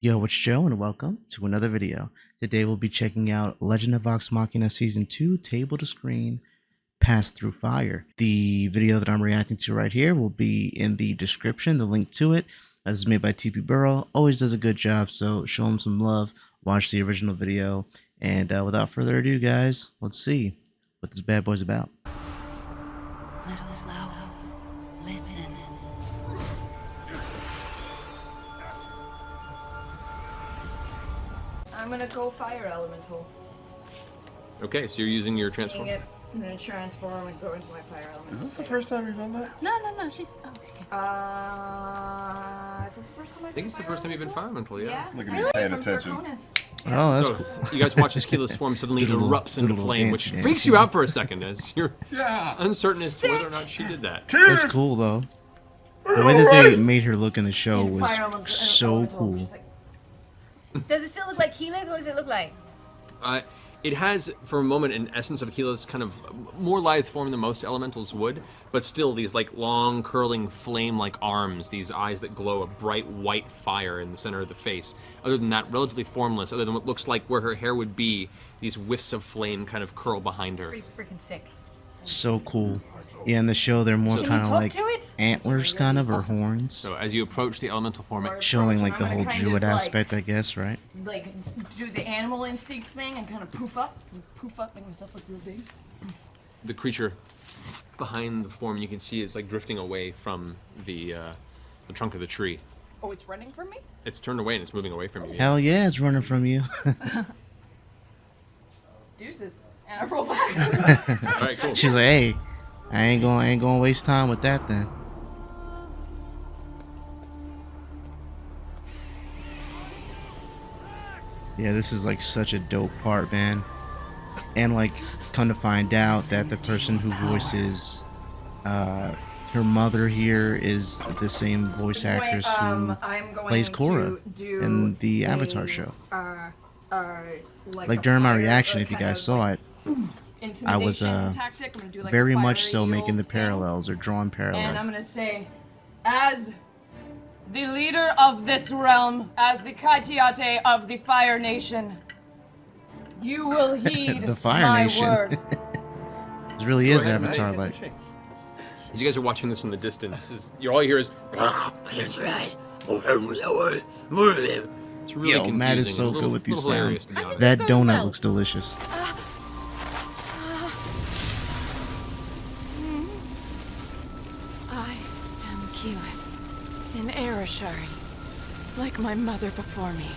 Yo, it's Joe, and welcome to another video. Today we'll be checking out Legend of Vox Machina Season 2 Table to Screen Pass Through Fire. The video that I'm reacting to right here will be in the description, the link to it. This is made by TP Burrow. Always does a good job, so show him some love. Watch the original video. And without further ado, guys, let's see what this bad boy's about. Little flower, listen. I'm gonna go fire elemental. Okay, so you're using your transform. Seeing it, I'm gonna transform and go into my fire elemental. Is this the first time you've done that? No, she's. Oh, okay. Is this the first time I think it's the first time you've been fire elemental, yeah. Look at me paying From attention. Sarkonis. Oh, that's So cool. you guys watch as Keyleth's form suddenly Doodle, erupts into doodle, flame, dance, which dance, freaks you out for a second as you're Yeah. uncertain as to whether or not she did that. That's cool, though. The way that they made her look in the show In was fire elemental, so elemental, cool. she's like, Does it still look like Keyleth? What does it look like? It has, for a moment, an essence of Keyleth's kind of more lithe form than most elementals would, but still these like long, curling, flame-like arms, these eyes that glow a bright white fire in the center of the face. Other than that, relatively formless, other than what looks like where her hair would be, these whiffs of flame kind of curl behind her. Pretty freaking sick. So cool. Yeah, in the show they're more Can you kind of talk like to it? antlers, kind of, or horns, So as you approach the elemental form, it showing like I'm the gonna whole kind druid of, like- aspect, I guess, right? like do the animal instinct thing and kind of poof up, make myself look real big. the creature behind the form you can see is like drifting away from the trunk of the tree. Oh, it's running from me? It's turned away and it's moving away from you. Hell yeah, it's running from you. Deuces. And I roll back. All right, cool. She's like, hey, I ain't gonna waste time with that then. Yeah, this is like such a dope part, man. And like, come to find out that the person who voices her mother here is the same voice actress who I'm going plays to Korra do in the a, Avatar show. Like Like a during my fire, reaction, if you kind guys of, saw like, it, I was tactic. I'm gonna do, like, very a much so fiery making the thing. parallels or drawing And I'm parallels. gonna say, as the leader of this realm, as the Kaitiate of the Fire Nation, you will heed The Fire my Nation. word. It really is Go ahead, Avatar like. As you guys are watching this from the distance, all you hear is. It's really Yo, Matt is confusing so and a good with these little hilarious, sounds. to be honest. That very donut well. looks delicious. I am Keyleth, an Arashari, like my mother before me.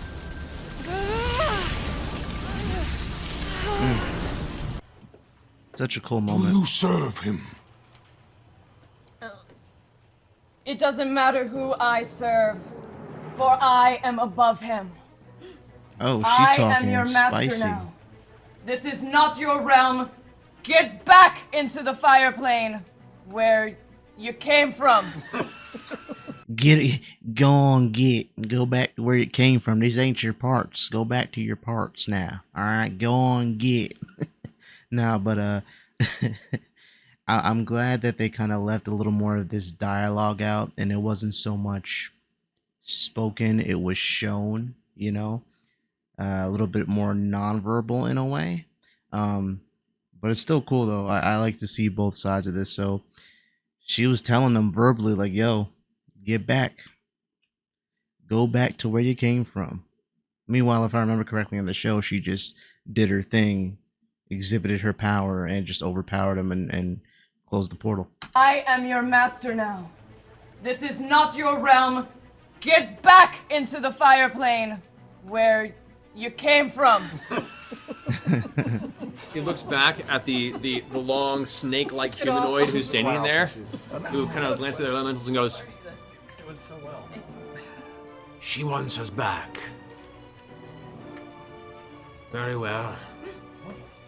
Such a cool moment. serve him? It doesn't matter who I serve, for I am above him. Oh, I she am talking your master spicy. now. This is not your realm. Get back into the fire plane where you came from. Get it, go back to where it came from. These ain't your parts. Go back to your parts now. All right, go on, get. Nah, but I'm glad that they kind of left a little more of this dialogue out, and it wasn't so much spoken. It was shown, you know, a little bit more nonverbal in a way. But it's still cool though. I like to see both sides of this. So she was telling them verbally, like, "Yo, get back. Go back to where you came from." Meanwhile, if I remember correctly in the show, she just did her thing, exhibited her power, and just overpowered him and closed the portal. I am your master now. This is not your realm. Get back into the fire plane where you came from. He looks back at the long snake-like humanoid who's standing there, who kind of glances at the elementals and goes, Doing so well. "She wants us back." Very well.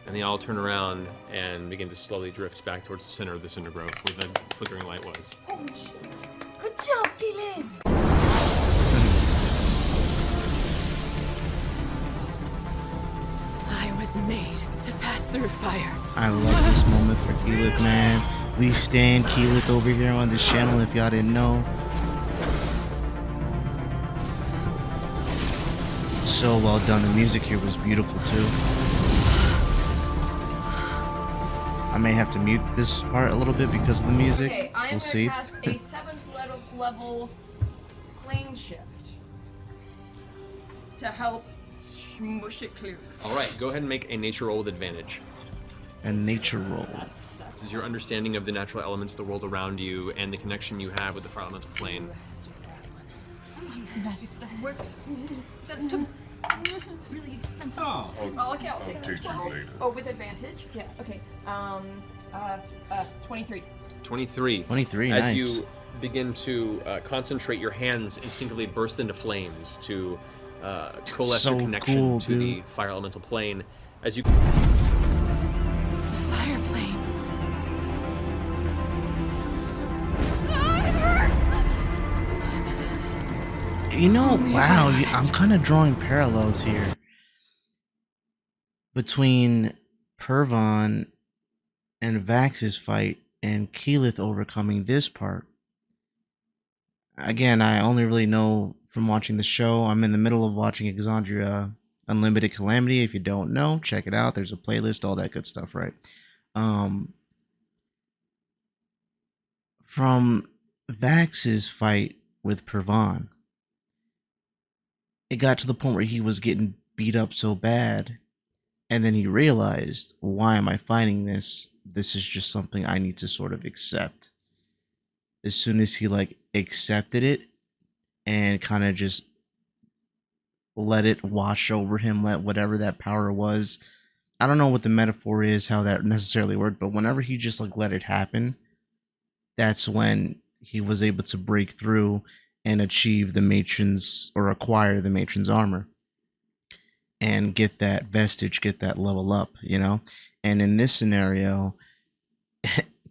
And they all turn around and begin to slowly drift back towards the center of the cinder grove where the flickering light was. Holy shit. Good job, Keyleth. I was made to pass through fire. I love this moment for Keyleth, man. We stand Keyleth over here on this channel if y'all didn't know. So well done. The music here was beautiful too. I may have to mute this part a little bit because of the music. Okay, I am We'll going see. to cast a 7th level plane shift to help smush it clear. All right, go ahead and make a nature roll with advantage. A nature roll. That's This is your understanding of the natural elements of the world around you and the connection you have with the fire elemental plane. This magic stuff works. That took really expensive. Oh, okay, I'll take I'll that. teach you 12. later. Oh, with advantage? Yeah, okay. 23. 23. 23, As nice. you begin to concentrate, your hands instinctively burst into flames to coalesce So your connection cool, to the dude. fire elemental plane. As you The fire plane. You know, Only if wow, I I'm kind of drawing parallels here between Pervon and Vax's fight and Keyleth overcoming this part. Again, I only really know from watching the show. I'm in the middle of watching Exandria Unlimited Calamity. If you don't know, check it out. There's a playlist, all that good stuff, right? From Vax's fight with Pervon, it got to the point where he was getting beat up so bad, and then he realized, why am I fighting this? This is just something I need to sort of accept. As soon as he like accepted it and kind of just let it wash over him, let whatever that power was, I don't know what the metaphor is, how that necessarily worked, but whenever he just like let it happen, that's when he was able to break through and achieve the matron's, or acquire the matron's armor and get that vestige, get that level up, you know? And in this scenario,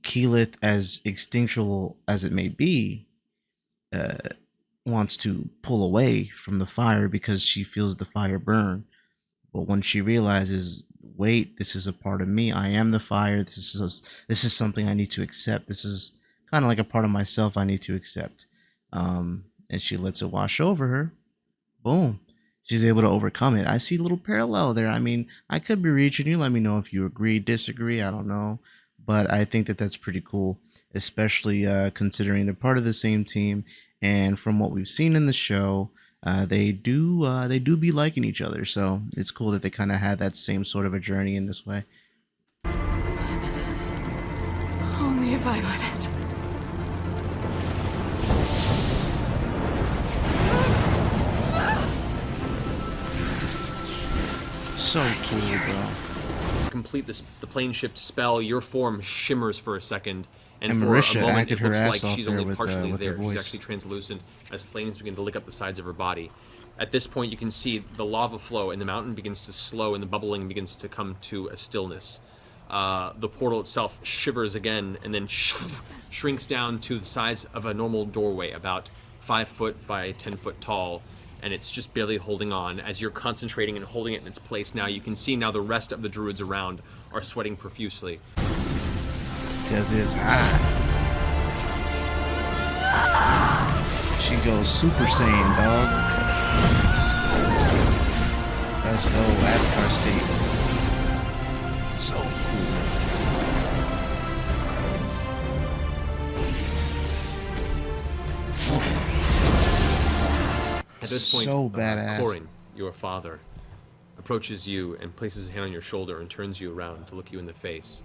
Keyleth, as instinctual as it may be, wants to pull away from the fire because she feels the fire burn. But when she realizes, wait, this is a part of me. I am the fire. This is something I need to accept. This is kind of like a part of myself I need to accept. And she lets it wash over her. Boom. She's able to overcome it. I see a little parallel there. I mean, I could be reaching you. Let me know if you agree, disagree. I don't know. But I think that that's pretty cool, especially considering they're part of the same team. And from what we've seen in the show, they do be liking each other. So it's cool that they kind of had that same sort of a journey in this way. Only if I let it. So cool, bro. complete the plane shift spell, your form shimmers for a second, and And for Marisha a moment acted it her looks ass like off she's there only with, partially with her there. She's voice. actually translucent as flames begin to lick up the sides of her body. At this point, you can see the lava flow and the mountain begins to slow, and the bubbling begins to come to a stillness. The portal itself shivers again, and then shrinks down to the size of a normal doorway, about 5 foot by 10 foot tall, and it's just barely holding on. As you're concentrating and holding it in its place now, you can see now the rest of the druids around are sweating profusely. Because it's hot. She goes Super Saiyan, dog. Let's go, Avatar State. So cool. At this point, So badass. Corin, your father, approaches you and places his hand on your shoulder and turns you around to look you in the face.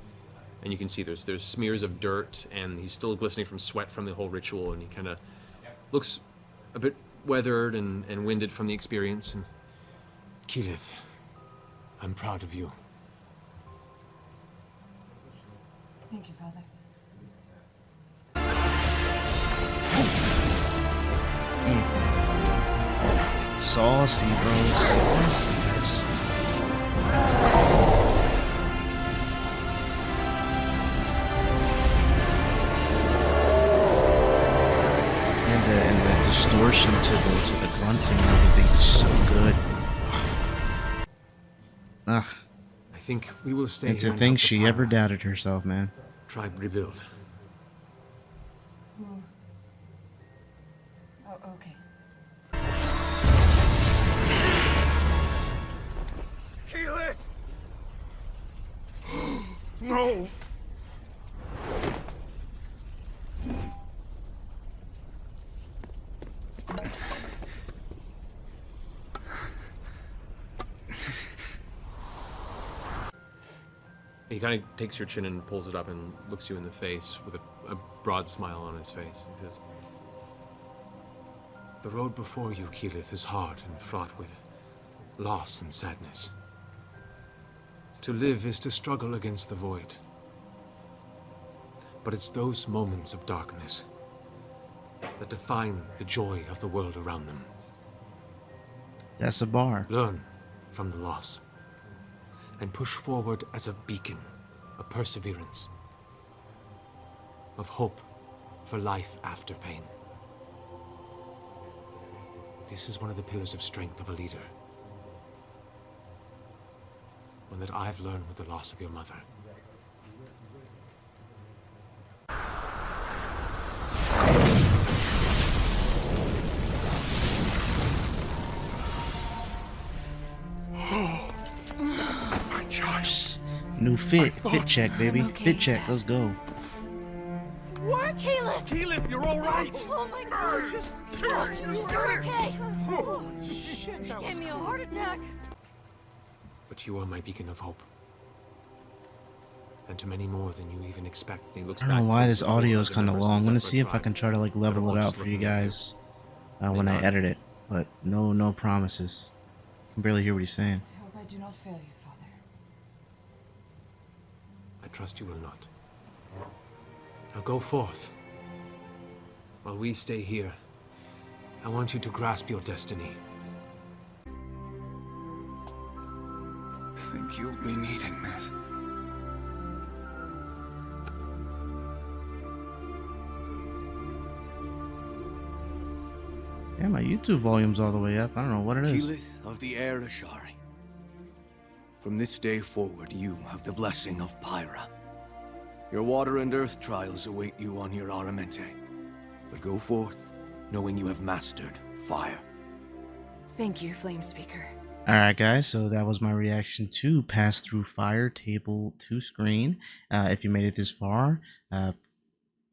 And you can see there's smears of dirt, and he's still glistening from sweat from the whole ritual, and he kind of looks a bit weathered and winded from the experience. And Keyleth, I'm proud of you. Thank you, Father. Saucy, bro. Saucy. And the distortion to the grunting and everything is so good. Ugh. I think we will stay And here to and think help the she ever Pyra doubted herself, man. tribe rebuild. Oh, okay. No! He kind of takes your chin and pulls it up and looks you in the face with a broad smile on his face. He says, "The road before you, Keyleth, is hard and fraught with loss and sadness. To live is to struggle against the void. But it's those moments of darkness that define the joy of the world around them. That's a bar. Learn from the loss and push forward as a beacon of perseverance, of hope for life after pain. This is one of the pillars of strength of a leader. One that I've learned with the loss of your mother." New fit check, baby. I'm okay, Fit check, Dad. let's go. What? Keyleth! Keyleth, you're all right! Oh my god! You're okay! Oh, shit, that was Gave me a heart attack! But you are my beacon of hope. And to many more than you even expect. And he looks I don't know back why towards this the four audio is other kind of members long. I'm gonna the see if I tribe. can try to like level They're it all out just for you looking at guys when I nod. edit it. But no promises. I can barely hear what he's saying. I hope I do not fail you, Father. I trust you will not. Now go forth. While we stay here, I want you to grasp your destiny. Think you'll be needing this. Yeah, my YouTube volume's all the way up. I don't know what it is. Keyleth of the Air Ashari. From this day forward, you have the blessing of Pyra. Your water and earth trials await you on your Aramente. But go forth, knowing you have mastered fire. Thank you, Flame Speaker. Alright guys, so that was my reaction to Pass Through Fire Table to Screen. If you made it this far,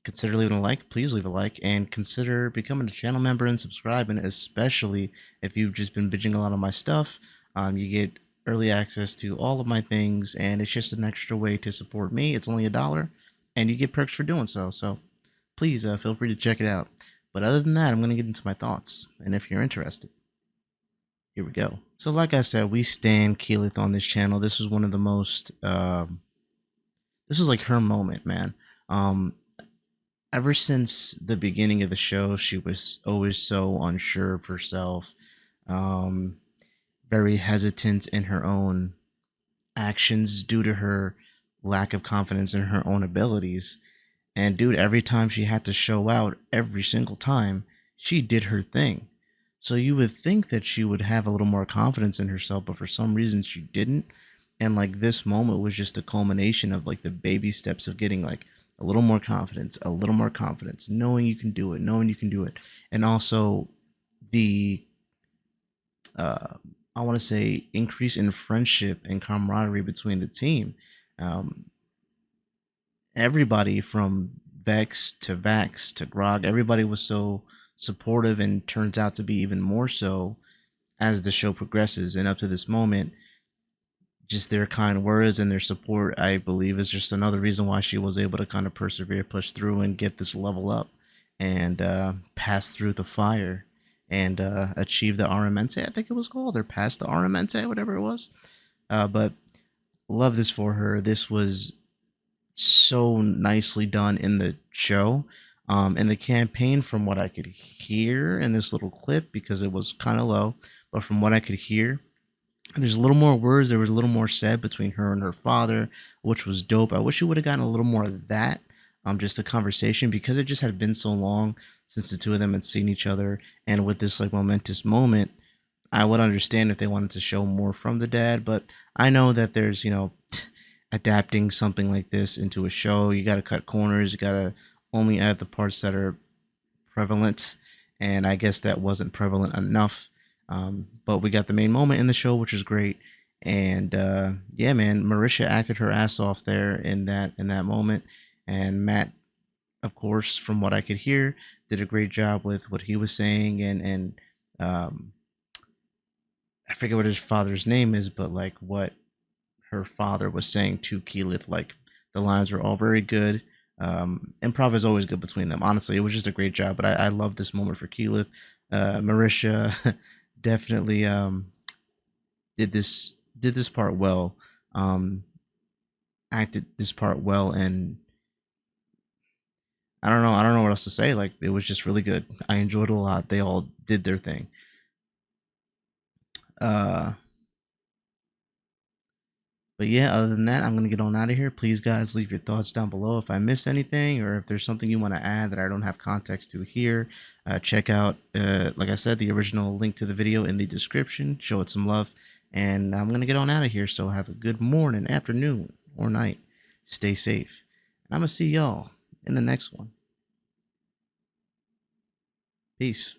consider leaving a like. Please leave a like, and consider becoming a channel member and subscribing, especially if you've just been binging a lot of my stuff. You get early access to all of my things, and it's just an extra way to support me. It's only $1, and you get perks for doing so. So please feel free to check it out. But other than that, I'm going to get into my thoughts, and if you're interested, here we go. So like I said, we stand Keyleth on this channel. This is one of the most, this was like her moment, man. Ever since the beginning of the show, she was always so unsure of herself, very hesitant in her own actions due to her lack of confidence in her own abilities. And dude, every time she had to show out, every single time, she did her thing. So you would think that she would have a little more confidence in herself, but for some reason she didn't. And like this moment was just a culmination of like the baby steps of getting like a little more confidence, knowing you can do it, and also the I want to say increase in friendship and camaraderie between the team. Everybody from Vex to Vax to Grog, everybody was so supportive, and turns out to be even more so as the show progresses. And up to this moment, just their kind words and their support, I believe, is just another reason why she was able to kind of persevere, push through, and get this level up, and pass through the fire, and achieve the Aramente, I think it was called, or pass the Aramente, whatever it was. But love this for her. This was so nicely done in the show. In the campaign, from what I could hear in this little clip, because it was kind of low, but from what I could hear, there's a little more words, there was a little more said between her and her father, which was dope. I wish we would have gotten a little more of that, just a conversation, because it just had been so long since the two of them had seen each other. And with this like momentous moment, I would understand if they wanted to show more from the dad, but I know that there's, you know, adapting something like this into a show, you got to cut corners, you got to only add the parts that are prevalent, and I guess that wasn't prevalent enough. But we got the main moment in the show, which is great, And yeah, man, Marisha acted her ass off there in that moment, and Matt, of course, from what I could hear, did a great job with what he was saying, and um, I forget what his father's name is, but like what her father was saying to Keyleth, like the lines were all very good. Improv is always good between them. Honestly, it was just a great job. But I love this moment for Keyleth. Marisha definitely did this part well. Um, Acted this part well, and I don't know what else to say. Like it was just really good. I enjoyed it a lot. They all did their thing. Uh, But yeah, other than that, I'm gonna get on out of here. Please, guys, leave your thoughts down below if I missed anything, or if there's something you want to add that I don't have context to here. Check out, like I said, the original link to the video in the description. Show it some love, and I'm gonna get on out of here. So have a good morning, afternoon, or night. Stay safe. I'm gonna see y'all in the next one. Peace.